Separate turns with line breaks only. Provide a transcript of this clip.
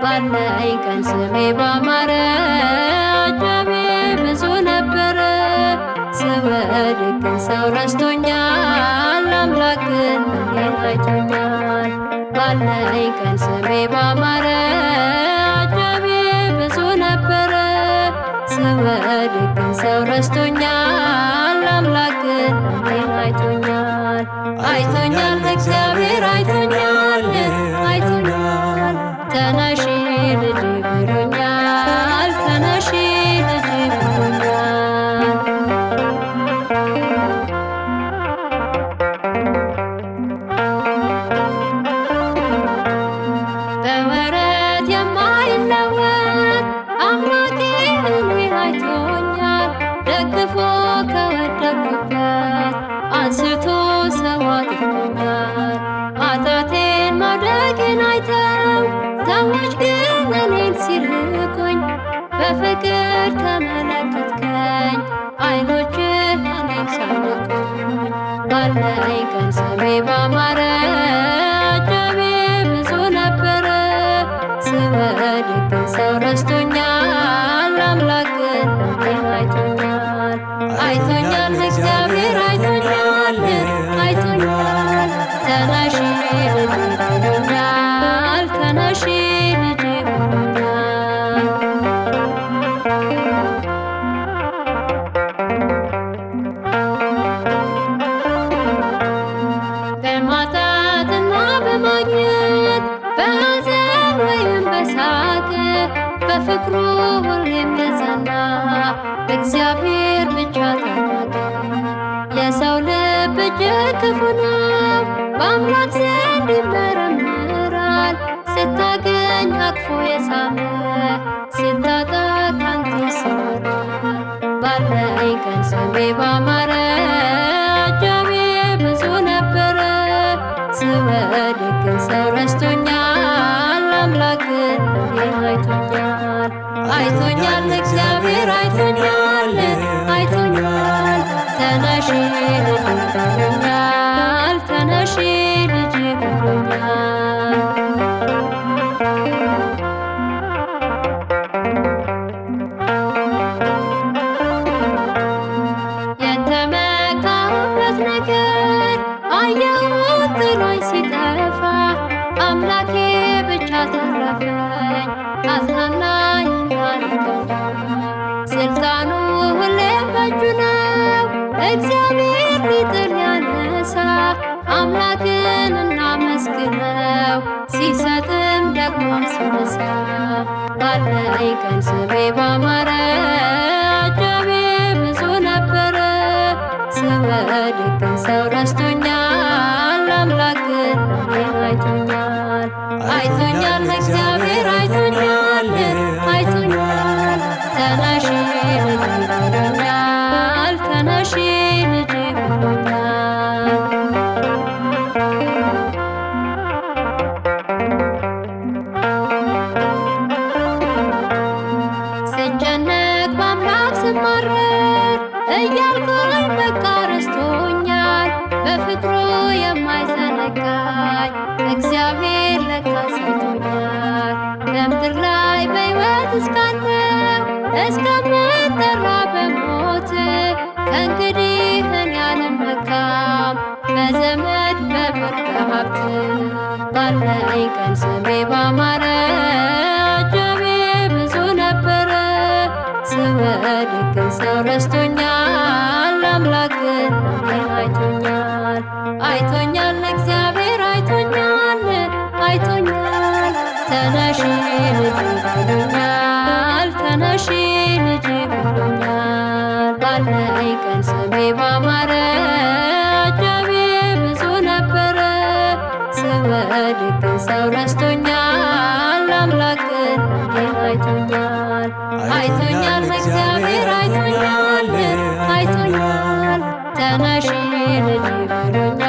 ባለኝ ቀን ስሜ ባማረ አጃቤ ብዙ ነበረ። ስወድቅ ግን ሰው ረስቶኛል፣ አምላክ ግን እኔን አይቶኛል። ባለኝ ቀን ስሜ ባማረ አጃቤ ብዙ ነበረ። ስወድቅ ግን ሰው ረስቶኛል፣ አምላክ ግን እኔን አይቶኛል። አይቶኛል እግዚአብሔር አይቶኛል፣ አይቶኛል ተነሺ ልጅ ብሎኛል፣ ተነሺ ልጅ ብሎኛል። በወረት የማይለወጥ አምላኬ እኔን አይቶኛል። ደግፎ ከወደቅኩበት አንስቶ ሰው አድርጎኛል። ኃጢአቴን መውደቄን አይተው ሰዎች ግን እኔን ሲርቁኝ፣ በፍቅር ተመለከትከኝ ዓይኖችህ እኔን ሳይነኩኝ። ባለኝ ቀን ስሜ ባማረ አጃቤ ብዙ ነበረ። ስወድቅ ግን ሰው ረስቶኛል፣ አምላክ ግን እኔን አይቶኛል። አይቶኛል እግዚአብሔር አይቶኛል፣ አይቶኛል ተነሺ ልጅ ብሎኛል፣ ተነሺ ልጅ ብሎኛል። በማጣትና በማግኘት በሐዘን ወይም በሳቅ በፍቅሩ ሁሌም የጸና እግዚአብሔር ብቻ ታላቅ። የሰው ልብ እጅግ ክፉ ነው፣ በአምላክ ዘንድ ይመረምራል። ስታገኝ አቅፎ የሳመ ስታጣ ካንተ ይሰወራል። ባለኝ ቀን ስሜ ባማረ አጃቤ ብዙ ነበረ። ስወድቅ ግን ሰው ረስቶኛል፣ አምላክ ግን እኔን አይቶኛል። አይቶኛል እግዚአብሔር አይቶኛል፣ አይቶኛል ተነሺ ልጅ ብሎኛል፣ ተነሺ ልጅ ብሎኛል። የተመካሁበት ነገር አየሁት ጥሎኝ ሲጠፋ፣ አምላኬ ብቻ ተረፈኝ አጽናናኝ እንዳልከፋ። ስልጣኑ ሁሌም በእጁ ነው፣ እግዚአብሔር ሊጥል ያነሳ። አምላክን እናመስግነው ሲሰጥም ደግሞም ሲነሳ። ባለኝ ቀን ስሜ ባማረ አጃቤ ብዙ ነበረ። ስወድቅ ግን ሰው ረስቶኛል፣ አምላክ ግን እኔን አይቶኛል። አይቶኛል እግዚአብሔር አይቶኛል፣ አይቶኛል ተነሺ ልጅ ብሎኛል፣ ተነሺ ልጅ ብሎኛል። ስጨነቅ በአምላክ ስማረር እያልኩኝ በቃ ረስቶኛል። በፍቅሩ የማይዘነጋኝ እግዚአብሔር ለካ ሰጥቶኛል። በምድር ላይ በሕይወት እስካለው እስከምጠራ በሞት ከእንግዲህ እኔ አልመካም በዘመድ በብር በሀብት። ባለኝ ቀን ስሜ ባማረ አጃቤ ብዙ ነበረ። ስወድቅ ግን ሰው ረስቶኛል፣ አምላክ ግን እኔን አይቶኛል። አይቶኛል እግዚአብሔር አይቶኛል፣ አይቶኛል ተነሺ ልጅ ብሎኛል፣ ተነሺ ልጅ ብሎኛል። ባለኝ ቀን ስሜ ባማረ አጃቤ ብዙ ነበረ። ስወድቅ ግን ሰው ረስቶኛል፣ አምላክ ግን እኔን አይቶኛል። አይቶኛል እግዚአብሔር አይቶኛል አሳይቶኛል